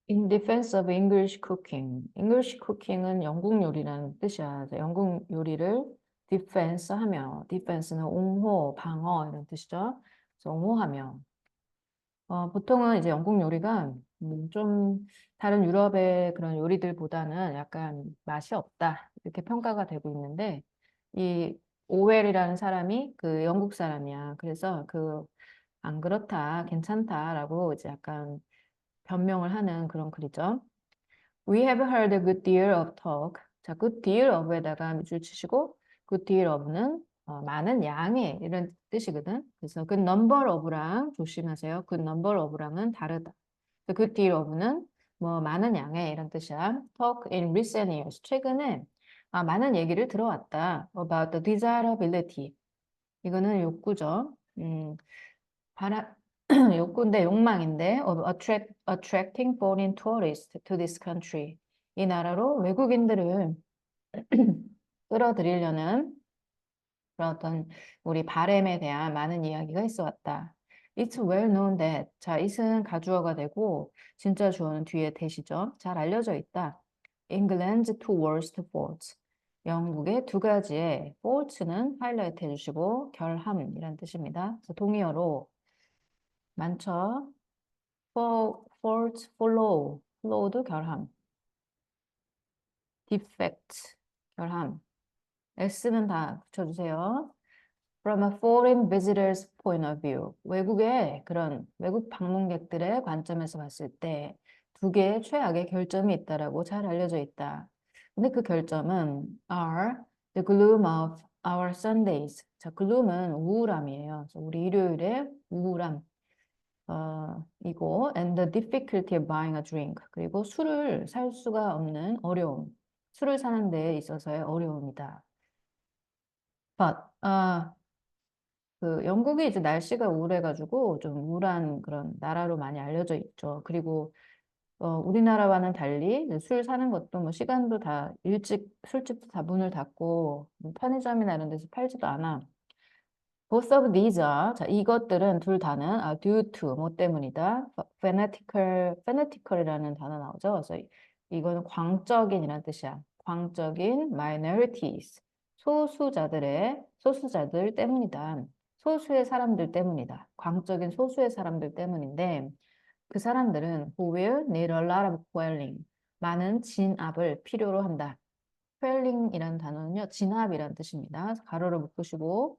In defense of English cooking. English cooking은 영국 요리라는 뜻이야. 그래서 영국 요리를 defense 하며, defense는 옹호, 방어 이런 뜻이죠. 그래서 옹호하며. 보통은 이제 영국 요리가 좀 다른 유럽의 그런 요리들보다는 약간 맛이 없다 이렇게 평가가 되고 있는데 이 오웰이라는 사람이 그 영국 사람이야. 그래서 그 안 그렇다, 괜찮다라고 이제 약간 변명을 하는 그런 글이죠. We have heard a good deal of talk. 자, good deal of에다가 밑줄 치시고 good deal of는 많은 양의 이런 뜻이거든. 그래서 good number of랑 조심하세요. good number of랑은 다르다. good deal of는 뭐 많은 양의 이런 뜻이야. talk in recent years. 최근에 많은 얘기를 들어왔다. about the desirability. 이거는 욕구죠. 바라, 욕구인데 욕망인데 of attracting foreign tourists to this country. 이 나라로 외국인들을 끌어들이려는 그런 어떤 우리 바램에 대한 많은 이야기가 있어 왔다. It's well known that. 자, it은 가주어가 되고 진짜 주어는 뒤에 대시죠. 잘 알려져 있다. England's two worst faults. 영국의 두 가지의 faults는 하이라이트 해주시고 결함이란 뜻입니다. 그래서 동의어로 많죠. fault, follow, flaw도 결함. defect, 결함. S는 다 붙여주세요. From a foreign visitor's point of view. 외국의 그런 외국 방문객들의 관점에서 봤을 때 두 개의 최악의 결점이 있다라고 잘 알려져 있다. 근데 그 결점은 are the gloom of our Sundays. 자, gloom은 우울함이에요. 그래서 우리 일요일의 우울함. 이고 and the difficulty of buying a drink. 그리고 술을 살 수가 없는 어려움. 술을 사는 데 있어서의 어려움이다. But 그 영국이 이제 날씨가 우울해가지고 좀 우울한 그런 나라로 많이 알려져 있죠. 그리고 우리나라와는 달리 이제 술 사는 것도 뭐 시간도 다 일찍 술집도 다 문을 닫고 뭐 편의점이나 이런 데서 팔지도 않아. Both of these are, 자, 이것들은 둘 다는 due to, 뭐 때문이다. fanatical이라는 단어 나오죠. 그래서 이거는 광적인이라는 뜻이야. 광적인 minorities, 소수자들 때문이다. 소수의 사람들 때문이다. 광적인 소수의 사람들 때문인데 그 사람들은 who will need a lot of quelling, 많은 진압을 필요로 한다. quelling이라는 단어는요, 진압이라는 뜻입니다. 가로를 묶으시고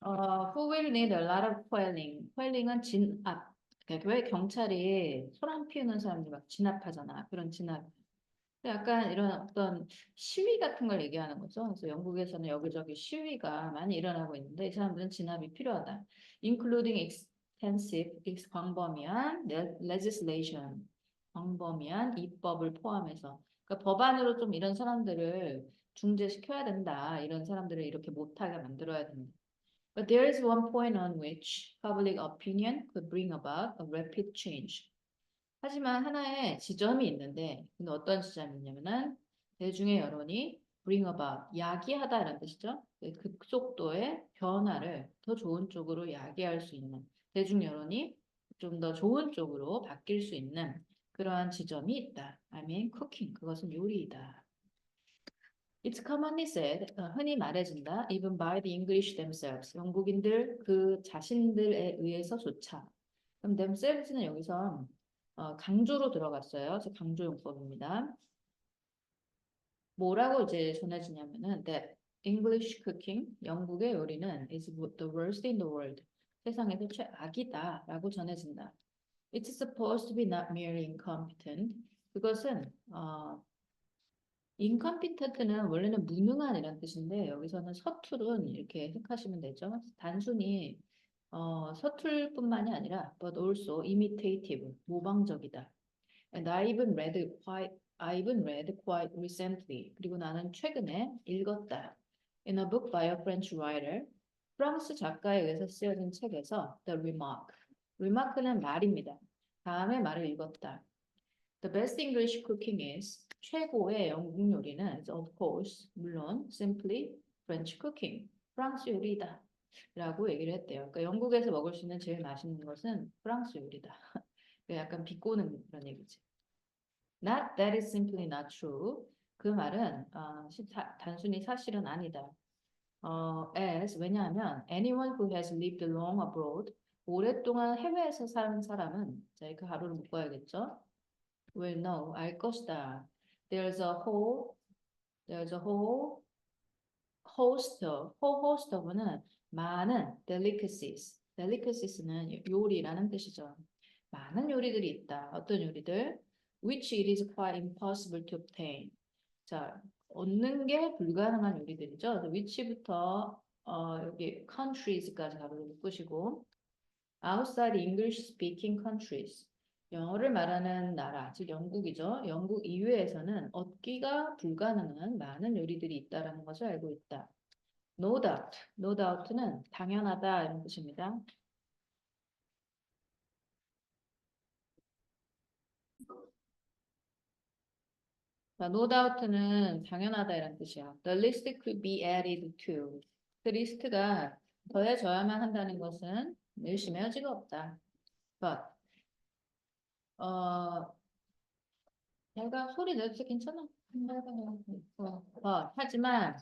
who will need a lot of quelling. quelling은 진압. 그러니까 왜 경찰이 소란 피우는 사람들 막 진압하잖아. 그런 진압. 약간 이런 어떤 시위 같은 걸 얘기하는 거죠. 그래서 영국에서는 여기저기 시위가 많이 일어나고 있는데 이 사람들은 진압이 필요하다. including extensive, 광범위한 legislation, 광범위한 입법을 포함해서. 그러니까 법안으로 좀 이런 사람들을 중재시켜야 된다. 이런 사람들을 이렇게 못하게 만들어야 된다. But there is one point on which public opinion could bring about a rapid change. 하지만 하나의 지점이 있는데, 근데 어떤 지점이 있냐면은 대중의 여론이 bring about, 야기하다라는 뜻이죠. 급속도의 변화를 더 좋은 쪽으로 야기할 수 있는 대중 여론이 좀 더 좋은 쪽으로 바뀔 수 있는 그러한 지점이 있다. I mean cooking, 그것은 요리이다. It's commonly said, 흔히 말해진다, even by the English themselves, 영국인들 그 자신들에 의해서조차. 그럼 themselves는 여기서 강조로 들어갔어요. 그래서 강조용법입니다. 뭐라고 이제 전해지냐면은 that English cooking, 영국의 요리는 is the worst in the world. 세상에서 최악이다라고 전해진다. It's supposed to be not merely incompetent. 그것은 incompetent는 원래는 무능한이라는 뜻인데 여기서는 서툴은 이렇게 해석하시면 되죠. 단순히 서툴 뿐만이 아니라 but also imitative, 모방적이다. And I even read quite recently. 그리고 나는 최근에 읽었다. In a book by a French writer. 프랑스 작가에 의해서 쓰여진 책에서 The Remark. Remark는 말입니다. 다음에 말을 읽었다. The best English cooking is 최고의 영국 요리는 is of course 물론 simply French cooking 프랑스 요리다 라고 얘기를 했대요. 그러니까 영국에서 먹을 수 있는 제일 맛있는 것은 프랑스 요리다. 약간 비꼬는 그런 얘기지. Not that is simply not true. 그 말은 단순히 사실은 아니다. as 왜냐하면 anyone who has lived long abroad 오랫동안 해외에서 사는 사람은 자, 그 하루를 묶어야겠죠. will know 알 것이다. There's a whole whole host of는 많은 delicaties는 요리라는 뜻이죠. 많은 요리들이 있다. 어떤 요리들? Which it is quite impossible to obtain. 자, 얻는 게 불가능한 요리들이죠. which부터 여기 countries까지 가로를 묶으시고 outside English speaking countries. 영어를 말하는 나라, 즉 영국이죠. 영국 이외에서는 얻기가 불가능한 많은 요리들이 있다라는 것을 알고 있다. No doubt. No doubt는 당연하다 이런 뜻입니다. 자, no doubt는 당연하다 이런 뜻이야. The list could be added to. 그 리스트가 더해져야만 한다는 것은 열심히 여지가 없다. But 내가 소리 내도 괜찮아. 하지만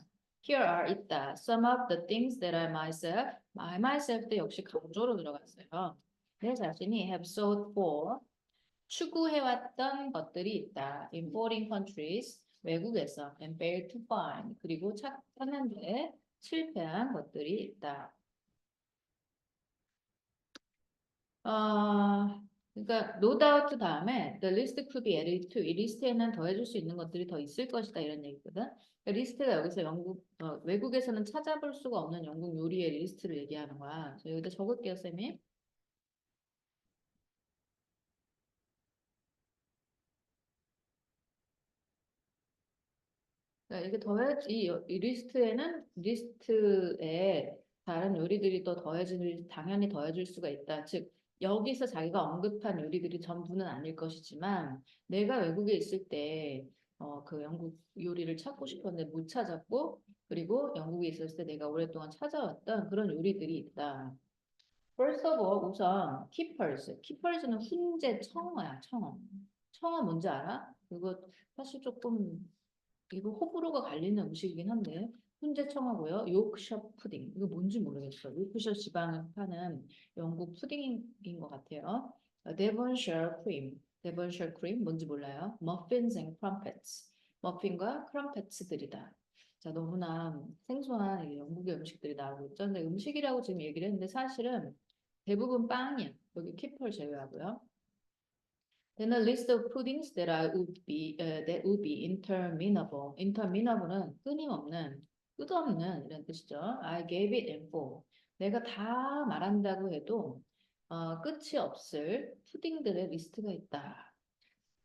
here are 있다. Some of the things that I myself도 역시 강조로 들어갔어요. 내 자신이 have sought for 추구해왔던 것들이 있다. In foreign countries 외국에서 and failed to find 그리고 찾는데 실패한 것들이 있다. 그러니까 no doubt 다음에 the list could be added to 이 리스트에는 더해줄 수 있는 것들이 더 있을 것이다 이런 얘기거든. 그러니까 리스트가 여기서 외국에서는 찾아볼 수가 없는 영국 요리의 리스트를 얘기하는 거야. 그래서 여기다 적을게요, 쌤이. 그러니까 이게 이 리스트에 다른 요리들이 또 당연히 더해질 수가 있다. 즉 여기서 자기가 언급한 요리들이 전부는 아닐 것이지만 내가 외국에 있을 때 그 영국 요리를 찾고 싶었는데 못 찾았고 그리고 영국에 있었을 때 내가 오랫동안 찾아왔던 그런 요리들이 있다. First of all, 우선 keepers는 훈제 청어야, 청어. 청어 뭔지 알아? 그거 사실 조금 이거 호불호가 갈리는 음식이긴 한데 훈제청하고요. 요크셔 푸딩 이거 뭔지 모르겠어. 요크셔 지방을 파는 영국 푸딩인 것 같아요. 데본셔 크림 뭔지 몰라요. 머핀스 앤 크럼펫스 머핀과 크럼펫스들이다. 자 너무나 생소한 이 영국의 음식들이 나오고 있죠. 근데 음식이라고 지금 얘기를 했는데 사실은 대부분 빵이야. 여기 키퍼를 제외하고요. Then a list of puddings that would be interminable. interminable는 끊임없는, 끝없는 이런 뜻이죠. I gave it in full. 내가 다 말한다고 해도 끝이 없을 푸딩들의 리스트가 있다.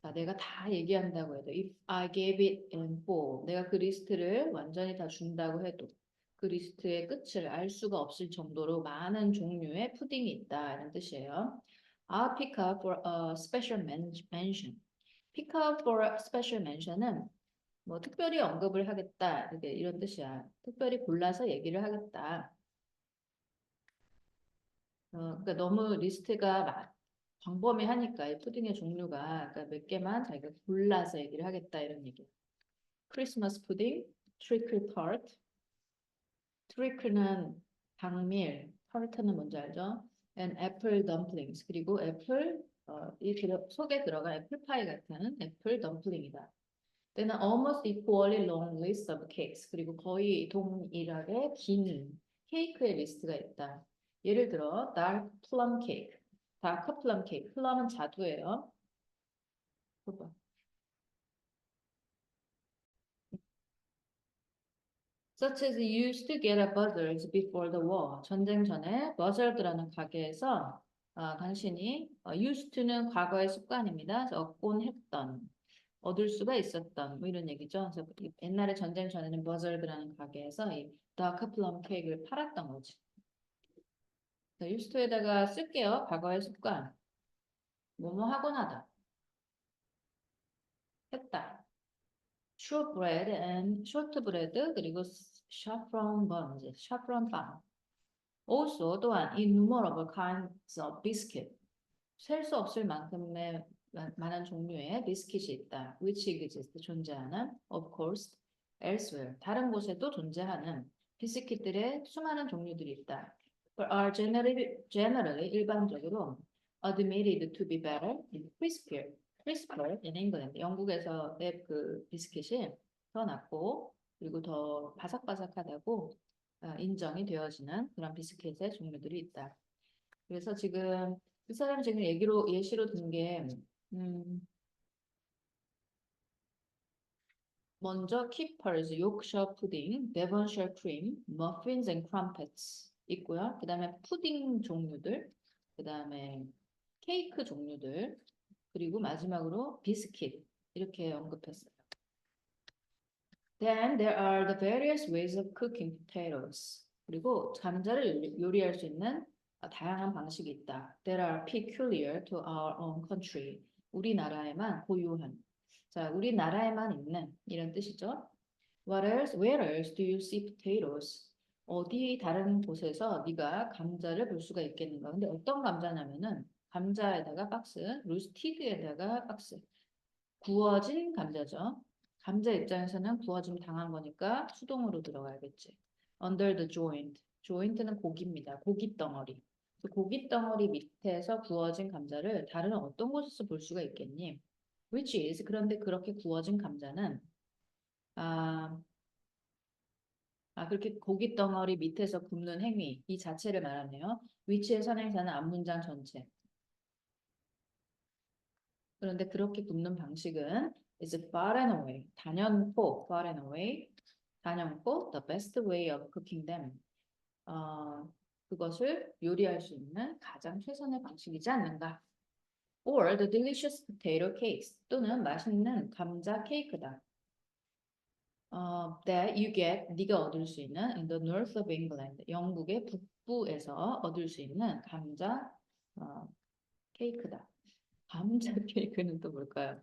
자, 내가 다 얘기한다고 해도 if I gave it in full. 내가 그 리스트를 완전히 다 준다고 해도 그 리스트의 끝을 알 수가 없을 정도로 많은 종류의 푸딩이 있다. 이런 뜻이에요. I'll pick up for a special mention. pick up for a special mention은 뭐 특별히 언급을 하겠다 이런 뜻이야. 특별히 골라서 얘기를 하겠다. 그러니까 너무 리스트가 광범위하니까 이 푸딩의 종류가 그러니까 몇 개만 자기가 골라서 얘기를 하겠다 이런 얘기. 크리스마스 푸딩, 트리클 타르트. 트리클은 당밀, 타르트는 뭔지 알죠? And apple dumplings. 그리고 애플 속에 들어간 애플파이 같은 애플 덤플링이다. Then almost equally long list of cakes. 그리고 거의 동일하게 긴 케이크의 리스트가 있다. 예를 들어 dark plum cake, dark plum cake. plum은 자두예요. 봐봐. Such as used to get a buzzards before the war. 전쟁 전에 버저드라는 가게에서 당신이 used to는 과거의 습관입니다. 얻곤 했던, 얻을 수가 있었던 뭐 이런 얘기죠. 그래서 옛날에 전쟁 전에는 버저드라는 가게에서 이 다크 플럼 케이크를 팔았던 거지. used to에다가 쓸게요. 과거의 습관. 뭐뭐 하곤 하다. 했다. shortbread and shortbread 그리고 saffron buns, saffron 빵. Also 또한 innumerable kinds of biscuit. 셀 수 없을 만큼의 많은 종류의 비스킷이 있다. which exists 존재하는 of course elsewhere 다른 곳에도 존재하는 비스킷들의 수많은 종류들이 있다. but are generally 일반적으로 admitted to be better and crisper in England. 영국에서의 그 비스킷이 더 낫고 그리고 더 바삭바삭하다고 인정이 되어지는 그런 비스킷의 종류들이 있다. 그래서 지금 그 사람 지금 예시로 든 게, 먼저 Keepers, Yorkshire pudding, Devonshire cream, muffins and crumpets 있고요. 그 다음에 푸딩 종류들, 그 다음에 케이크 종류들, 그리고 마지막으로 비스킷 이렇게 언급했어요. Then there are the various ways of cooking potatoes. 그리고 감자를 요리할 수 있는 다양한 방식이 있다. That are peculiar to our own country. 우리나라에만 고유한. 자, 우리나라에만 있는 이런 뜻이죠. What else? Where else do you see potatoes? 어디 다른 곳에서 네가 감자를 볼 수가 있겠는가? 근데 어떤 감자냐면은 감자에다가 박스, 루스티드에다가 박스. 구워진 감자죠. 감자 입장에서는 구워짐 당한 거니까 수동으로 들어가야겠지. Under the joint. joint는 고기입니다. 고기 덩어리. 그 고기 덩어리 밑에서 구워진 감자를 다른 어떤 곳에서 볼 수가 있겠니? Which is 그런데 그렇게 구워진 감자는 그렇게 고기 덩어리 밑에서 굽는 행위 이 자체를 말하네요. which의 선행사는 앞문장 전체. 그런데 그렇게 굽는 방식은 is far and away, 단연코 far and away, 단연코 the best way of cooking them. 그것을 요리할 수 있는 가장 최선의 방식이지 않는가. Or the delicious potato cakes 또는 맛있는 감자 케이크다. That you get 네가 얻을 수 있는 in the north of England 영국의 북부에서 얻을 수 있는 감자 케이크다. 감자 케이크는 또 뭘까요?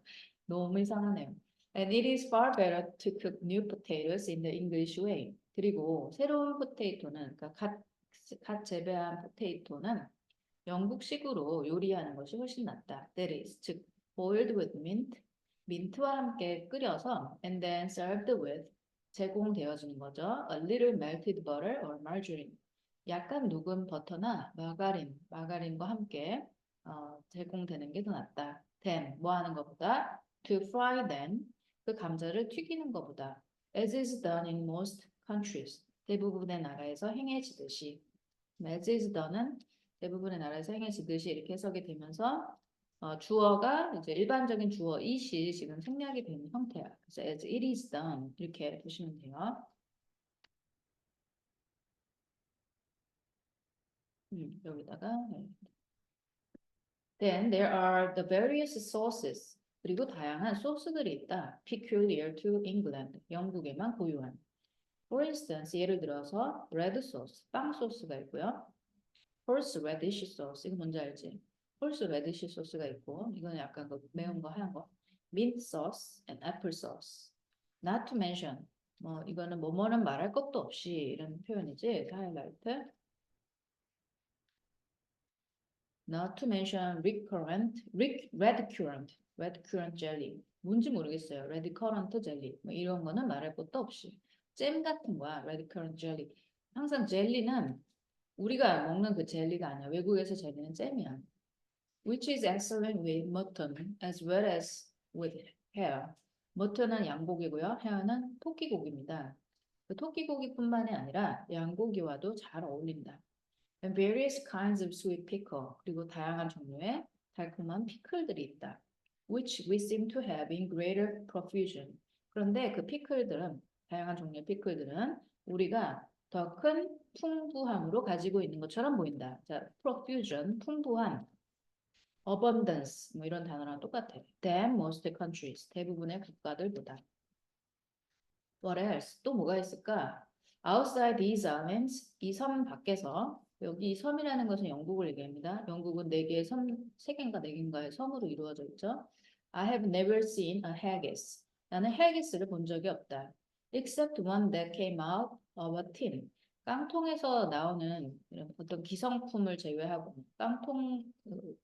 너무 이상하네요. And it is far better to cook new potatoes in the English way. 그리고 새로운 포테이토는 그러니까 갓 재배한 포테이토는 영국식으로 요리하는 것이 훨씬 낫다. That is, 즉 boiled with mint, 민트와 함께 끓여서 and then served with 제공되어지는 거죠. A little melted butter or margarine. 약간 녹은 버터나 마가린과 함께 제공되는 게 더 낫다. Then 뭐 하는 것보다 to fry them 그 감자를 튀기는 것보다 as is done in most countries 대부분의 나라에서 행해지듯이 as is done은 대부분의 나라에서 행해지듯이 이렇게 해석이 되면서 주어가 이제 일반적인 주어 it이 지금 생략이 된 형태야. 그래서 as it is done 이렇게 보시면 돼요. 여기다가 Then there are the various sauces. 그리고 다양한 소스들이 있다. Peculiar to England. 영국에만 고유한. For instance, 예를 들어서 bread sauce, 빵 소스가 있고요. horseradish sauce, 이거 뭔지 알지? horseradish 소스가 있고, 이거는 약간 그 매운 거 하얀 거. mint sauce and apple sauce. Not to mention, 이거는 뭐뭐는 말할 것도 없이 이런 표현이지. 하이라이트. Not to mention red currant jelly. 뭔지 모르겠어요. red currant jelly. 뭐 이런 거는 말할 것도 없이. 잼 같은 거야. red currant jelly. 항상 젤리는 우리가 먹는 그 젤리가 아니야. 외국에서 젤리는 잼이야. Which is excellent with mutton as well as with hare. 머튼은 양고기고요. hare는 토끼고기입니다. 그 토끼고기뿐만이 아니라 양고기와도 잘 어울린다. And various kinds of sweet pickle. 그리고 다양한 종류의 달콤한 피클들이 있다. Which we seem to have in greater profusion. 그런데 그 피클들은 다양한 종류의 피클들은 우리가 더 큰 풍부함으로 가지고 있는 것처럼 보인다. 자, profusion, 풍부한, abundance 뭐 이런 단어랑 똑같아. Than most countries, 대부분의 국가들보다. What else? 또 뭐가 있을까? Outside these islands, 이 섬 밖에서 여기 이 섬이라는 것은 영국을 얘기합니다. 영국은 4개의 섬, 3개인가 4개인가의 섬으로 이루어져 있죠. I have never seen a haggis. 나는 haggis를 본 적이 없다. Except one that came out of a tin. 깡통에서 나오는 이런 어떤 기성품을 제외하고 깡통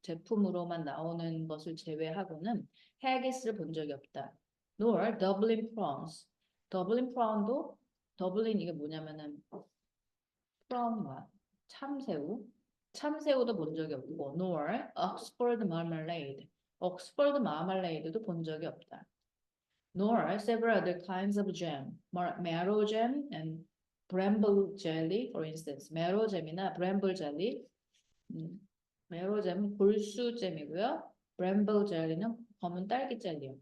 제품으로만 나오는 것을 제외하고는 haggis를 본 적이 없다. Nor Dublin prawns. 더블린 프라운도 더블린 이게 뭐냐면은 프라운과 참새우. 참새우도 본 적이 없고, nor Oxford marmalade. 옥스퍼드 마말레이드도 본 적이 없다. Nor several other kinds of jam, marrow jam and bramble jelly, for instance. marrow 잼이나 bramble jelly. marrow 잼은 골수잼이고요. bramble jelly는 검은 딸기 젤리요.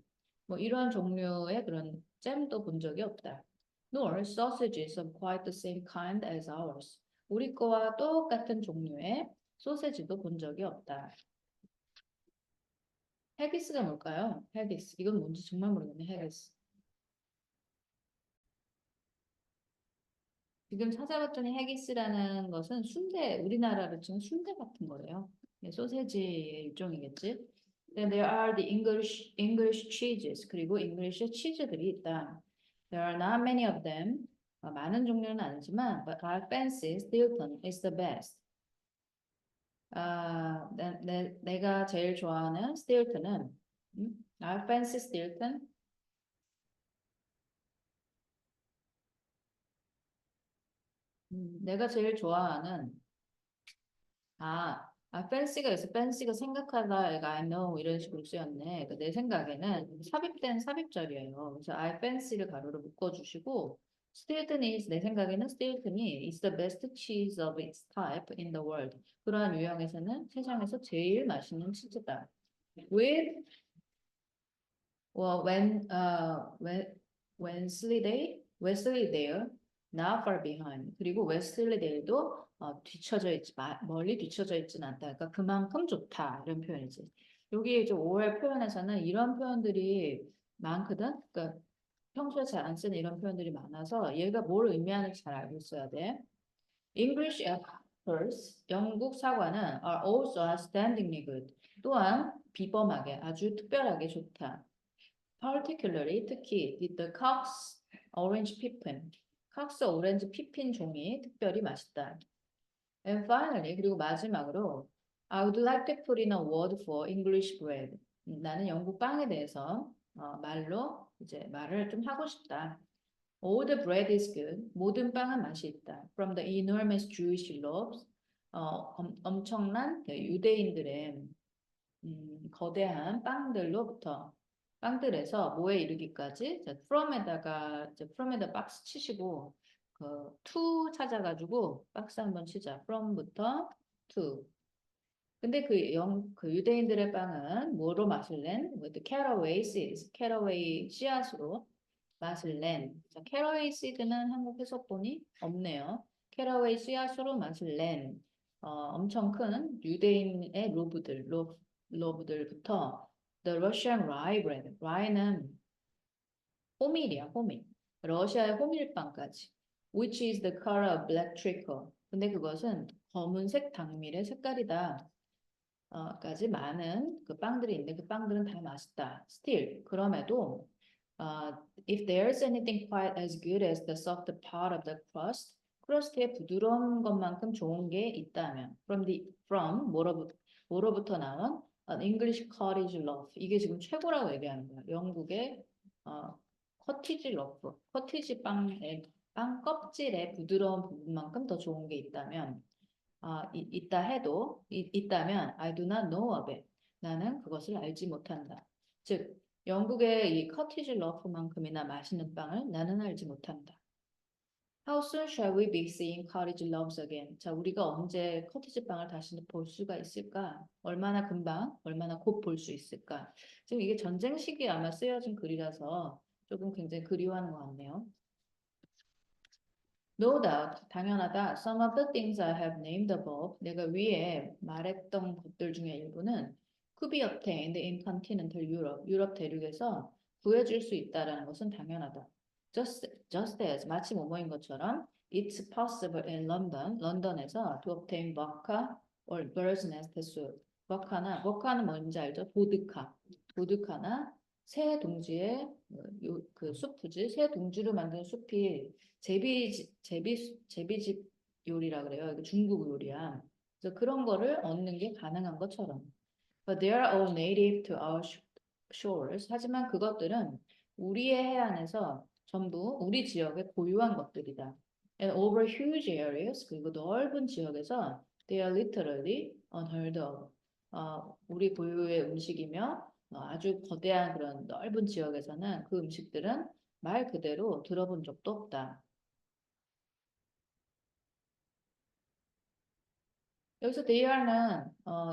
뭐 이런 종류의 그런 잼도 본 적이 없다. Nor sausages of quite the same kind as ours. 우리 거와 똑같은 종류의 소세지도 본 적이 없다. 해기스가 뭘까요? 해기스. 이건 뭔지 정말 모르겠네. 해기스. 지금 찾아봤더니 해기스라는 것은 순대, 우리나라로 치면 순대 같은 거예요. 소세지의 일종이겠지. Then there are the English cheeses. 그리고 English 치즈들이 있다. There are not many of them. 많은 종류는 아니지만, but I fancy Stilton is the best. 내가 제일 좋아하는 Stilton은 I fancy Stilton. 내가 제일 좋아하는 fancy가 있어. fancy가 생각하다, 얘가 I know 이런 식으로 쓰였네. 그러니까 내 생각에는 삽입된 삽입절이에요. 그래서 I fancy를 가로로 묶어주시고 Stilton is 내 생각에는 Stilton이 is the best cheese of its type in the world. 그러한 유형에서는 세상에서 제일 맛있는 치즈다. With Wensleydale, not far behind. 그리고 웨슬리데일도 뒤쳐져 있지, 멀리 뒤쳐져 있지는 않다. 그러니까 그만큼 좋다 이런 표현이지. 여기 이제 5월 표현에서는 이런 표현들이 많거든. 그러니까 평소에 잘 안 쓰는 이런 표현들이 많아서 얘가 뭘 의미하는지 잘 알고 있어야 돼. English apples, 영국 사과는 are also outstandingly good. 또한 비범하게 아주 특별하게 좋다. Particularly 특히 the Cox Orange Pippin, 칵스 오렌지 피핀 종이 특별히 맛있다. And finally 그리고 마지막으로 I would like to put in a word for English bread. 나는 영국 빵에 대해서 말로 이제 말을 좀 하고 싶다. All the bread is good. 모든 빵은 맛이 있다. From the enormous Jewish loaves. 엄청난 유대인들의 거대한 빵들에서 뭐에 이르기까지 from에다 박스 치시고 그 to 찾아가지고 박스 한번 치자. from부터 to. 근데 그 유대인들의 빵은 뭐로 맛을 낸? With caraway seeds. caraway 씨앗으로 맛을 낸. 자, 캐러웨이 시드는 한국 해석본이 없네요. 캐러웨이 씨앗으로 맛을 낸 엄청 큰 유대인의 로브들부터 The Russian rye bread. rye는 호밀이야, 호밀. 러시아의 호밀빵까지. Which is the color of black treacle. 근데 그것은 검은색 당밀의 색깔이다. 까지 많은 그 빵들이 있는데 그 빵들은 다 맛있다. Still, 그럼에도 if there's anything quite as good as the soft part of the crust, 크러스트의 부드러운 것만큼 좋은 게 있다면, from 뭐로부터 나온 an English cottage loaf. 이게 지금 최고라고 얘기하는 거야. 영국의 커티지 로프, 커티지 빵 껍질의 부드러운 부분만큼 더 좋은 게 있다면, 있다면 I do not know of it. 나는 그것을 알지 못한다. 즉 영국의 이 커티지 러프만큼이나 맛있는 빵을 나는 알지 못한다. How soon shall we be seeing cottage loaves again? 자, 우리가 언제 커티지 빵을 다시 볼 수가 있을까? 얼마나 금방, 얼마나 곧 볼 수 있을까? 지금 이게 전쟁 시기에 아마 쓰여진 글이라서 조금 굉장히 그리워하는 것 같네요. No doubt, 당연하다. Some of the things I have named above, 내가 위에 말했던 것들 중에 일부는 could be obtained in continental Europe, 유럽 대륙에서 구해질 수 있다라는 것은 당연하다. Just as, 마치 뭐뭐인 것처럼 it's possible in London, 런던에서 to obtain vodka or bird's nest soup. 버카는 뭔지 알죠? 보드카. 보드카나 새 동지의 그 숲이지 새 동지로 만든 숲이 제비집 요리라 그래요. 이거 중국 요리야. 그래서 그런 거를 얻는 게 가능한 것처럼. But they are all native to our shores. 하지만 그것들은 우리의 해안에서 전부 우리 지역에 고유한 것들이다. And over huge areas, 그리고 넓은 지역에서 they are literally unheard of. 우리 고유의 음식이며 아주 거대한 그런 넓은 지역에서는 그 음식들은 말 그대로 들어본 적도 없다. 여기서 DR는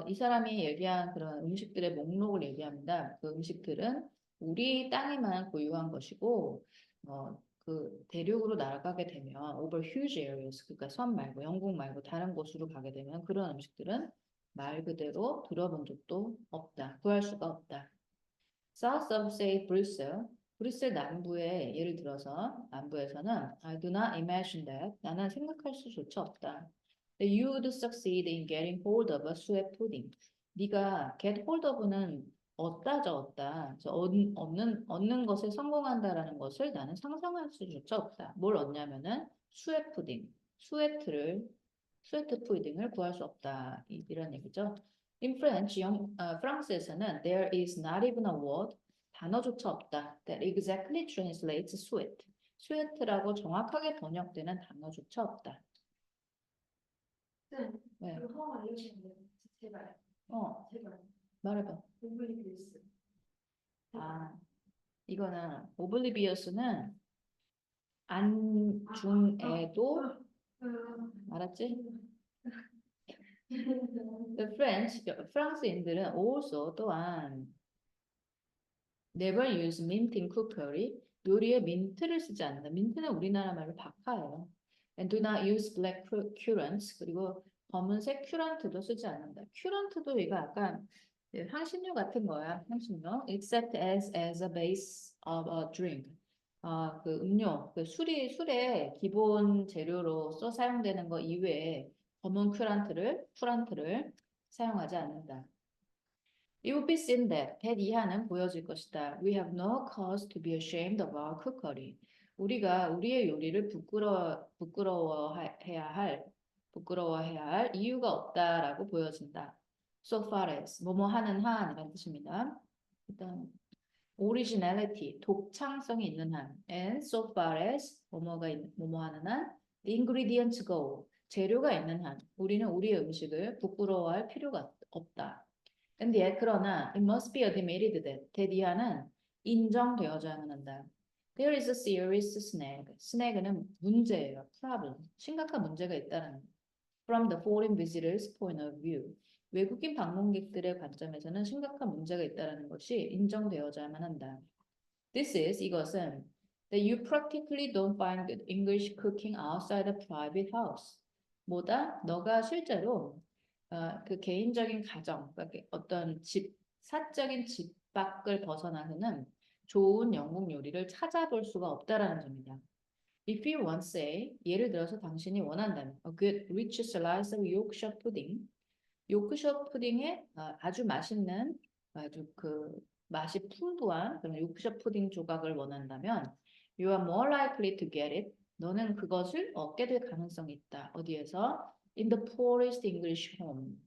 이 사람이 얘기한 그런 음식들의 목록을 얘기합니다. 그 음식들은 우리 땅에만 고유한 것이고 그 대륙으로 날아가게 되면 over huge areas 그러니까 섬 말고 영국 말고 다른 곳으로 가게 되면 그런 음식들은 말 그대로 들어본 적도 없다. 구할 수가 없다. South of say Brussels 브뤼셀 남부에 예를 들어서 남부에서는 I do not imagine that 나는 생각할 수조차 없다. That you would succeed in getting hold of a suet pudding. 네가 get hold of는 얻다죠, 얻다. 그래서 얻는 것에 성공한다라는 것을 나는 상상할 수조차 없다. 뭘 얻냐면은 수에트 푸딩, 수에트 푸딩을 구할 수 없다. 이런 얘기죠. In French, 프랑스에서는 there is not even a word 단어조차 없다. That exactly translates sweat. sweat라고 정확하게 번역되는 단어조차 없다. 네, 네. 그 하나만 알려주시면 제발. 제발. 말해봐. 오블리비우스. 아, 이거는 오블리비어스는 안중에도 알았지? The French, 프랑스인들은 also 또한 never use mint in cookery. 요리에 민트를 쓰지 않는다. 민트는 우리나라 말로 박하예요. And do not use black currants. 그리고 검은색 큐런트도 쓰지 않는다. 큐런트도 이거 약간 향신료 같은 거야. 향신료. Except as a base of a drink. 그 음료, 그 술의 기본 재료로서 사용되는 거 이외에 검은 큐란트를 사용하지 않는다. It will be seen that 이하는 보여질 것이다. We have no cause to be ashamed of our cookery. 우리가 우리의 요리를 부끄러워해야 할 이유가 없다라고 보여진다. So far as 뭐뭐 하는 한이라는 뜻입니다. 일단 originality 독창성이 있는 한 and so far as 뭐뭐 하는 한 the ingredients go 재료가 있는 한 우리는 우리의 음식을 부끄러워할 필요가 없다. 근데 그러나 it must be admitted that 이하는 인정되어져야만 한다. There is a serious snag. snag는 문제예요. problem. 심각한 문제가 있다는 from the foreign visitors' point of view. 외국인 방문객들의 관점에서는 심각한 문제가 있다는 것이 인정되어져야만 한다. This is 이것은 that you practically don't find good English cooking outside a private house. 뭐다? 너가 실제로 그 개인적인 가정, 그러니까 어떤 사적인 집 밖을 벗어나서는 좋은 영국 요리를 찾아볼 수가 없다라는 점이다. If you want say, 예를 들어서 당신이 원한다면 a good rich slice of Yorkshire pudding, 요크셔 푸딩의 아주 맛있는 아주 그 맛이 풍부한 그런 요크셔 푸딩 조각을 원한다면 you are more likely to get it. 너는 그것을 얻게 될 가능성이 있다. 어디에서? In the poorest English home.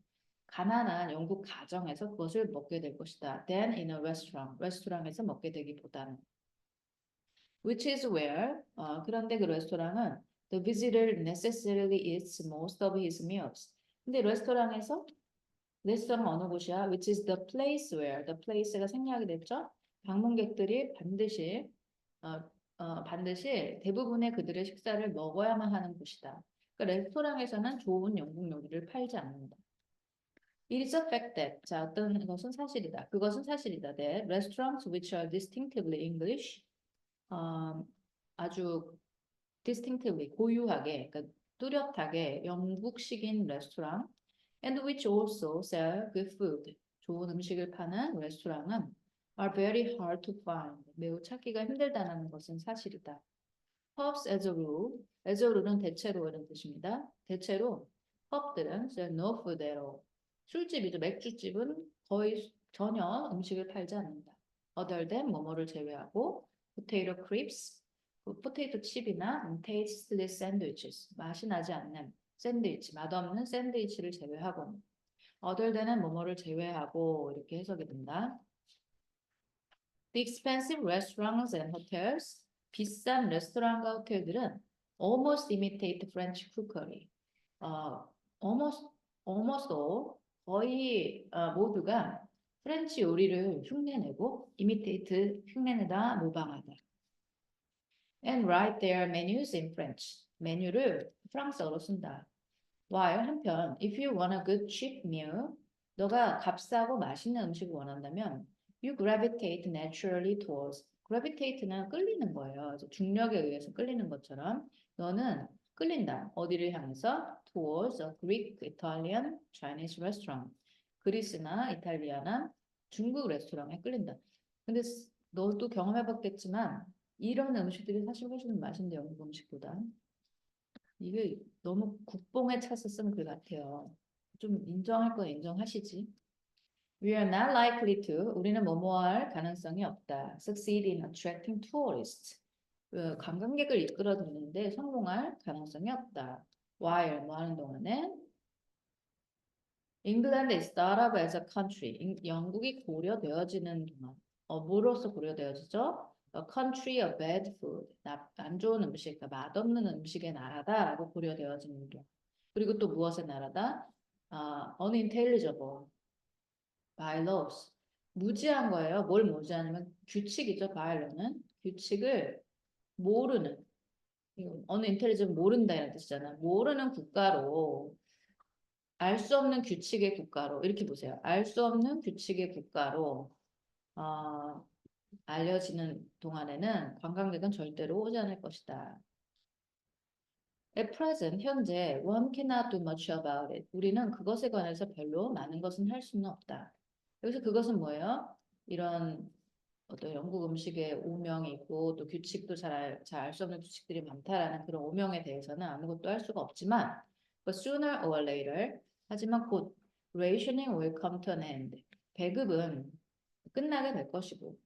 가난한 영국 가정에서 그것을 먹게 될 것이다. Than in a restaurant. 레스토랑에서 먹게 되기보다는. Which is where 그런데 그 레스토랑은 the visitor necessarily eats most of his meals. 근데 레스토랑 어느 곳이야? Which is the place where the place가 생략이 됐죠? 방문객들이 반드시 대부분의 그들의 식사를 먹어야만 하는 곳이다. 그러니까 레스토랑에서는 좋은 영국 요리를 팔지 않는다. It is a fact that 자 어떤 것은 사실이다. 그것은 사실이다. That restaurants which are distinctively English 아주 distinctively 고유하게 그러니까 뚜렷하게 영국식인 레스토랑 and which also sell good food 좋은 음식을 파는 레스토랑은 are very hard to find 매우 찾기가 힘들다는 것은 사실이다. Pubs as a rule은 대체로 이런 뜻입니다. 대체로 pub들은 sell no food at all 술집이죠. 맥주집은 거의 전혀 음식을 팔지 않는다. other than 뭐뭐를 제외하고 potato crisps, 포테이토 칩이나 tasteless sandwiches, 맛이 나지 않는 샌드위치, 맛없는 샌드위치를 제외하고는 other than은 뭐뭐를 제외하고 이렇게 해석이 된다. The expensive restaurants and hotels, 비싼 레스토랑과 호텔들은 almost imitate French cookery. almost all, 거의 모두가 프렌치 요리를 흉내내고 imitate 흉내내다 모방하다. And write their menus in French. 메뉴를 프랑스어로 쓴다. While 한편, if you want a good cheap meal, 너가 값싸고 맛있는 음식을 원한다면 you gravitate naturally towards. gravitate는 끌리는 거예요. 그래서 중력에 의해서 끌리는 것처럼 너는 끌린다. 어디를 향해서? towards a Greek, Italian, Chinese restaurant. 그리스나 이탈리아나 중국 레스토랑에 끌린다. 근데 너도 경험해봤겠지만 이런 음식들이 사실 훨씬 맛있는데 영국 음식보다. 이게 너무 국뽕에 차서 쓴 글 같아요. 좀 인정할 거 인정하시지. We are not likely to. 우리는 뭐뭐할 가능성이 없다. Succeed in attracting tourists. 관광객을 이끌어들이는데 성공할 가능성이 없다. While 뭐 하는 동안에 England is thought of as a country. 영국이 고려되어지는 동안. 뭐로서 고려되어지죠? A country of bad food. 안 좋은 음식, 맛없는 음식의 나라다라고 고려되어지는 동안. 그리고 또 무엇의 나라다? Unintelligible by laws. 무지한 거예요. 뭘 무지하냐면 규칙이죠. by law는 규칙을 모르는. unintelligible 모른다 이런 뜻이잖아. 모르는 국가로 알 수 없는 규칙의 국가로 이렇게 보세요. 알 수 없는 규칙의 국가로 알려지는 동안에는 관광객은 절대로 오지 않을 것이다. At present, 현재 one cannot do much about it. 우리는 그것에 관해서 별로 많은 것은 할 수는 없다. 여기서 그것은 뭐예요? 이런 어떤 영국 음식의 오명이 있고 또 규칙도 잘 알 수 없는 규칙들이 많다라는 그런 오명에 대해서는 아무것도 할 수가 없지만 but sooner or later 하지만 곧 rationing will come to an end. 배급은 끝나게 될 것이고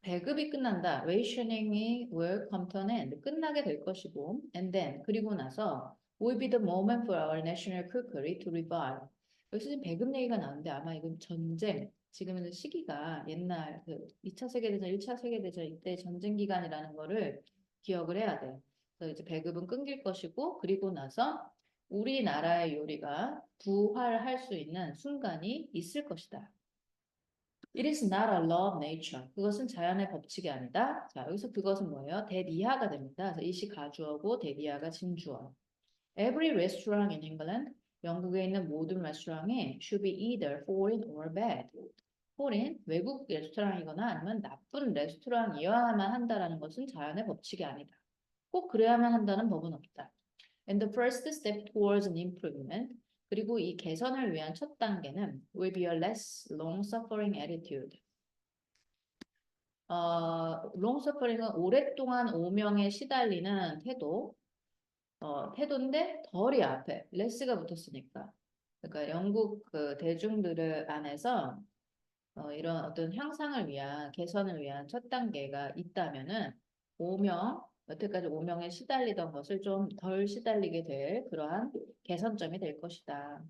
배급이 끝난다. rationing이 will come to an end. 끝나게 될 것이고 and then 그리고 나서 will be the moment for our national cookery to revive. 여기서 지금 배급 얘기가 나오는데 아마 이건 전쟁 지금은 시기가 옛날 그 2차 세계대전, 1차 세계대전 이때 전쟁 기간이라는 거를 기억을 해야 돼. 그래서 이제 배급은 끊길 것이고 그리고 나서 우리나라의 요리가 부활할 수 있는 순간이 있을 것이다. It is not a law of nature. 그것은 자연의 법칙이 아니다. 자, 여기서 그것은 뭐예요? 대비하가 됩니다. 그래서 이시 가주어고 대비하가 진주어. Every restaurant in England, 영국에 있는 모든 레스토랑에 should be either foreign or bad. foreign, 외국 레스토랑이거나 아니면 나쁜 레스토랑이어야만 한다라는 것은 자연의 법칙이 아니다. 꼭 그래야만 한다는 법은 없다. And the first step towards an improvement, 그리고 이 개선을 위한 첫 단계는 will be a less long-suffering attitude. long-suffering은 오랫동안 오명에 시달리는 태도, 태도인데 덜이 앞에 less가 붙었으니까. 그러니까 영국 그 대중들을 안에서 이런 어떤 향상을 위한 개선을 위한 첫 단계가 있다면은 오명 여태까지 오명에 시달리던 것을 좀 덜 시달리게 될 그러한 개선점이 될 것이다.